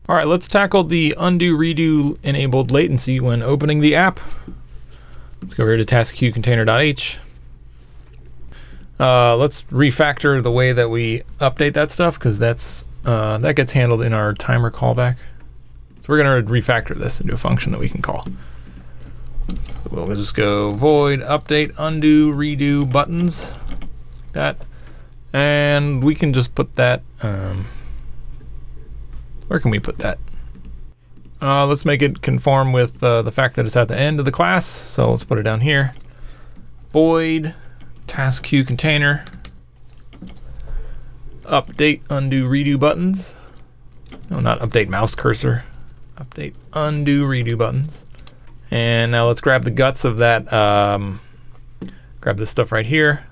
All right, let's tackle the undo redo enabled latency when opening the app. Let's go here to TaskQueue container.h. Let's refactor the way that we update that stuff, because that gets handled in our timer callback. So we're going to refactor this into a function that we can call. So we'll just go void update undo redo buttons, like that, and we can just put that. Where can we put that? Let's make it conform with the fact that it's at the end of the class. So let's put it down here. Void TaskQueue container update undo redo buttons. No, not update mouse cursor. Update undo redo buttons. And now let's grab the guts of that. Grab this stuff right here.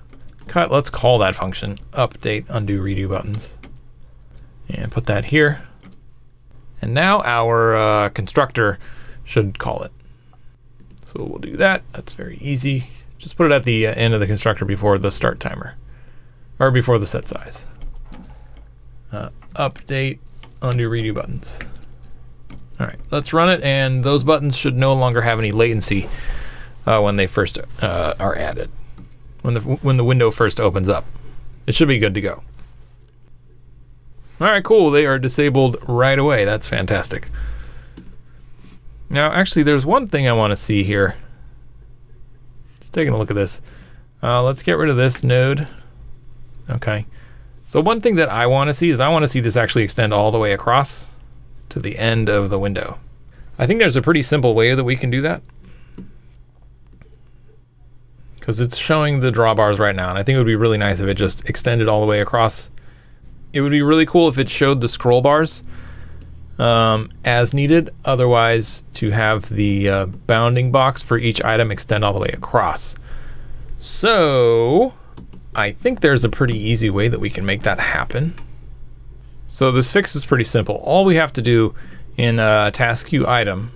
Cut. Let's call that function update undo redo buttons. And put that here. And now our constructor should call it. So we'll do that. That's very easy. Just put it at the end of the constructor before the start timer, or before the set size. Update undo redo buttons. All right, let's run it, and those buttons should no longer have any latency when they first are added. When the window first opens up, it should be good to go. All right, cool. They are disabled right away. That's fantastic. Now, actually, there's one thing I want to see here. Just taking a look at this. Let's get rid of this node. Okay. So one thing that I want to see is I want to see this actually extend all the way across to the end of the window. I think there's a pretty simple way that we can do that, because it's showing the drawbars right now, and I think it would be really nice if it just extended all the way across. It would be really cool if it showed the scroll bars as needed. Otherwise, to have the bounding box for each item extend all the way across. So I think there's a pretty easy way that we can make that happen. So this fix is pretty simple. All we have to do in TaskQueue item,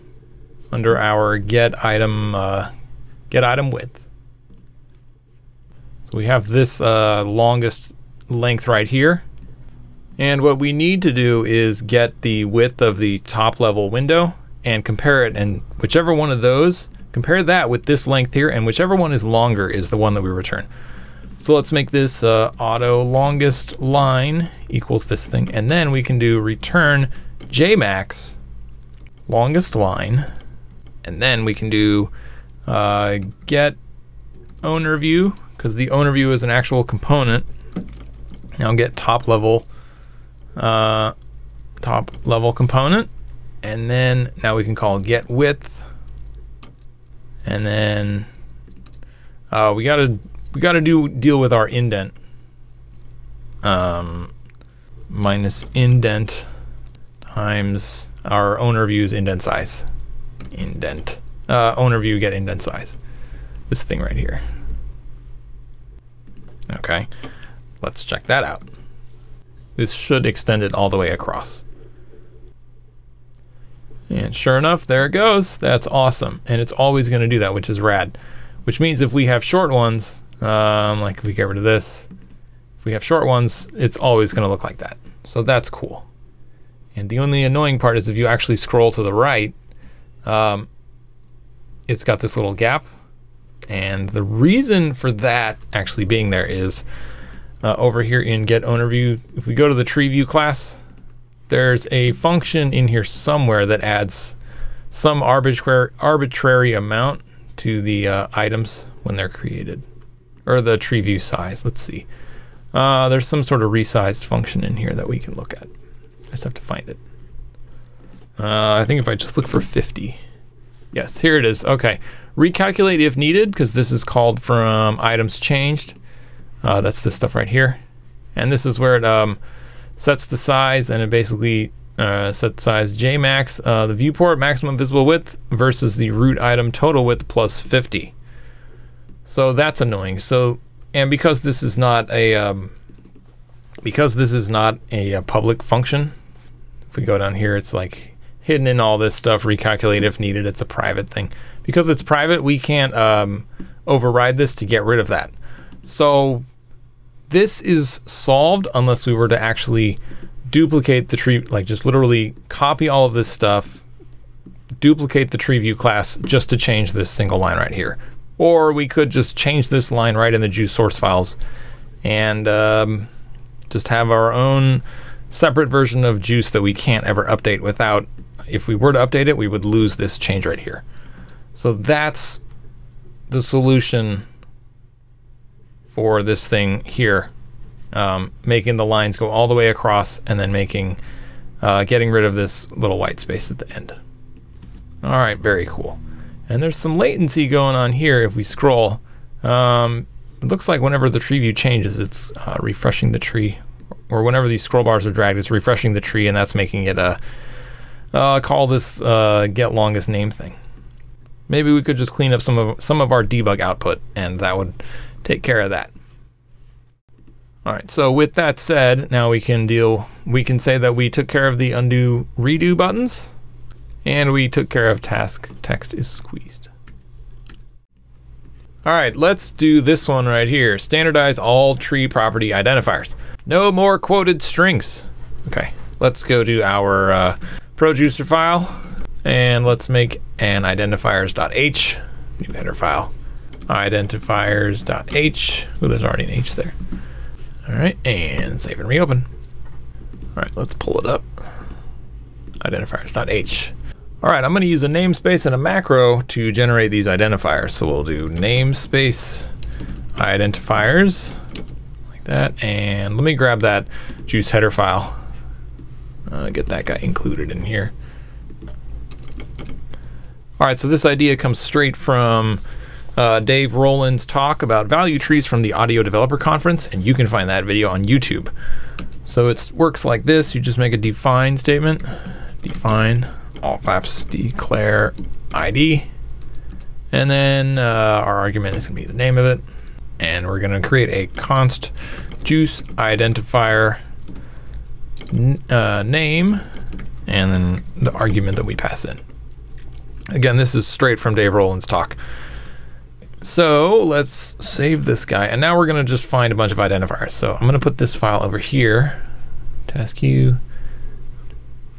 under our get item width. So we have this longest length right here. And what we need to do is get the width of the top level window and compare it, and whichever one of those, compare that with this length here, and whichever one is longer is the one that we return. So let's make this auto longest line equals this thing, and then we can do return jmax longest line, and then we can do get owner view, because the owner view is an actual component. Now get top level component, and then now we can call get width, and then we gotta deal with our indent, minus indent times our owner view's indent size. Indent owner view get indent size. This thing right here. Okay, let's check that out. This should extend it all the way across. And sure enough, there it goes. That's awesome. And it's always going to do that, which is rad. Which means if we have short ones, like if we get rid of this, if we have short ones, it's always going to look like that. So that's cool. And the only annoying part is if you actually scroll to the right, it's got this little gap. And the reason for that actually being there is over here in get owner view, if we go to the tree view class, there's a function in here somewhere that adds some arbitrary amount to the items when they're created, or the tree view size. Let's see. There's some sort of resized function in here that we can look at. I just have to find it. I think if I just look for 50. Yes, here it is. Okay. Recalculate if needed, because this is called from items changed. That's this stuff right here. And this is where it sets the size, and it basically sets size jmax, the viewport maximum visible width versus the root item total width plus 50. So that's annoying. So, and because this is not a public function, if we go down here, it's like hidden in all this stuff. Recalculate if needed. It's a private thing. Because it's private, we can't override this to get rid of that. So this is solved unless we were to actually duplicate the tree, like just literally copy all of this stuff, duplicate the tree view class just to change this single line right here. Or we could just change this line right in the juice source files and just have our own separate version of juice that we can't ever update without, if we were to update it, we would lose this change right here. So that's the solution for this thing here, making the lines go all the way across and then making, getting rid of this little white space at the end. All right, very cool. And there's some latency going on here if we scroll. It looks like whenever the tree view changes, it's refreshing the tree, or whenever these scroll bars are dragged, it's refreshing the tree, and that's making it call this get longest name thing. Maybe we could just clean up some of our debug output, and that would take care of that. All right, so with that said, now we can say that we took care of the undo redo buttons, and we took care of task text is squeezed. All right, let's do this one right here. Standardize all tree property identifiers. No more quoted strings. Okay, let's go to our ProJuicer file, and let's make an identifiers.h, new header file. Identifiers.h, oh, there's already an H there. All right, and save and reopen. All right, let's pull it up. Identifiers.h. All right, I'm going to use a namespace and a macro to generate these identifiers. So we'll do namespace identifiers like that, and let me grab that juice header file. Get that guy included in here. All right, so this idea comes straight from Dave Rowland's talk about value trees from the Audio Developer Conference, and you can find that video on YouTube. So it works like this. You just make a define statement, define, all caps, declare ID, and then our argument is going to be the name of it, and we're going to create a const juice identifier name, and then the argument that we pass in. Again, this is straight from Dave Rowland's talk. So let's save this guy, and now we're going to just find a bunch of identifiers. So I'm going to put this file over here, TaskQueue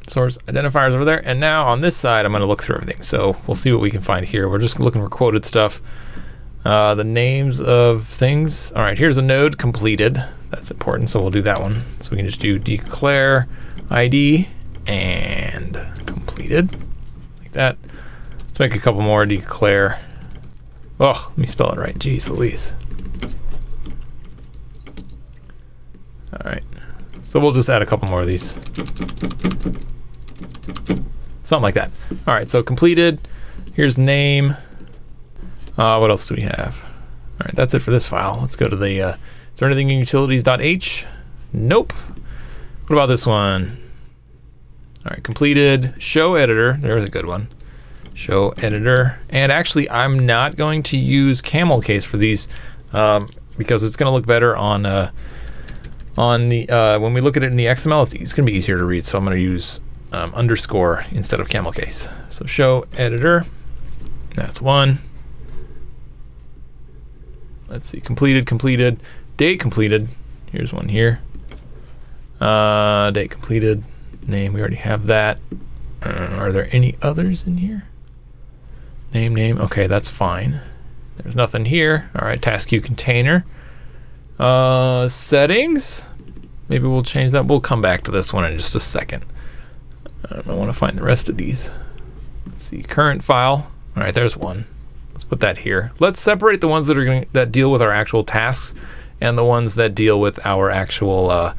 source identifiers over there, and now on this side I'm going to look through everything. So we'll see what we can find here. We're just looking for quoted stuff, the names of things. All right, here's a node completed. That's important, so we'll do that one. So we can just do declare ID and completed like that. Let's make a couple more. Declare, oh, let me spell it right, jeez Louise. All right, so we'll just add a couple more of these. Something like that. All right, so completed. Here's name. What else do we have? All right, that's it for this file. Let's go to the, is there anything in utilities.h? Nope. What about this one? All right, completed. Show editor, there's a good one. Show editor. And actually, I'm not going to use camel case for these because it's gonna look better on the, when we look at it in the XML, it's gonna be easier to read. So I'm gonna use underscore instead of camel case. So show editor, that's one. Let's see, completed, completed, date completed. Here's one here. Date completed, name, we already have that. Are there any others in here? Name, okay, that's fine. There's nothing here. All right, TaskQueue container. Settings, maybe we'll change that. We'll come back to this one in just a second. I want to find the rest of these. Let's see, current file. All right, there's one. Let's put that here. Let's separate the ones that deal with our actual tasks and the ones that deal with our actual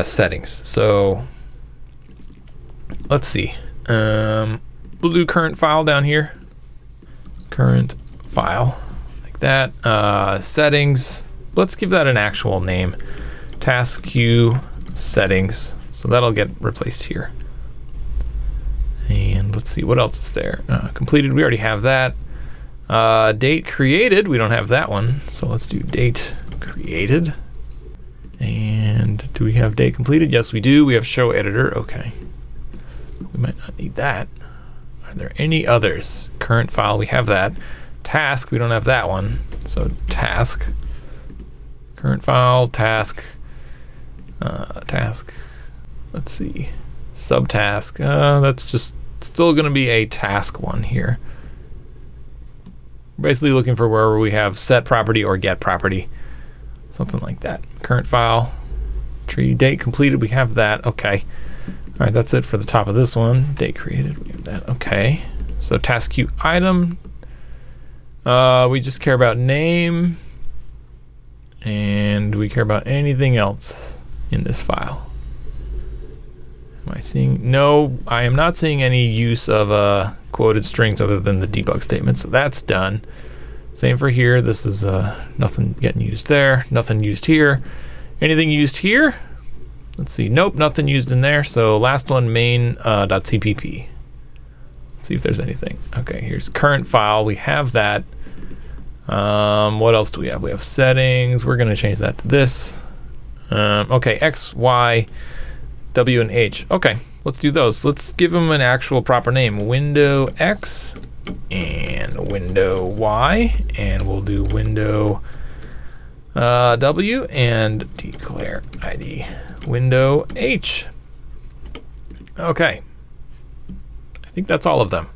settings. So let's see. We'll do current file down here. Current file, like that. Settings. Let's give that an actual name. TaskQueue settings. So that'll get replaced here. And let's see what else is there. Completed. We already have that. Date created, we don't have that one, so let's do date created. And do we have date completed? Yes, we do. We have show editor. Okay, we might not need that. Are there any others? Current file, we have that. Task, we don't have that one, so task, current file, task, task. let's see, subtask. That's just still going to be a task one here. Basically looking for wherever we have set property or get property, something like that. Current file, tree, date completed, we have that. Okay. All right, that's it for the top of this one. Date created, we have that. Okay. So TaskQueue item. We just care about name, and we care about anything else in this file. Am I seeing? No, I am not seeing any use of quoted strings other than the debug statement, so that's done. Same for here. This is nothing getting used there, nothing used here. Anything used here? Let's see. Nope, nothing used in there. So last one, main.cpp. Let's see if there's anything. Okay, here's current file. We have that. What else do we have? We have settings. We're going to change that to this. Okay, X, Y, W, and H. Okay, let's do those. Let's give them an actual proper name. Window X and window Y, and we'll do window W and declare ID window H. Okay, I think that's all of them.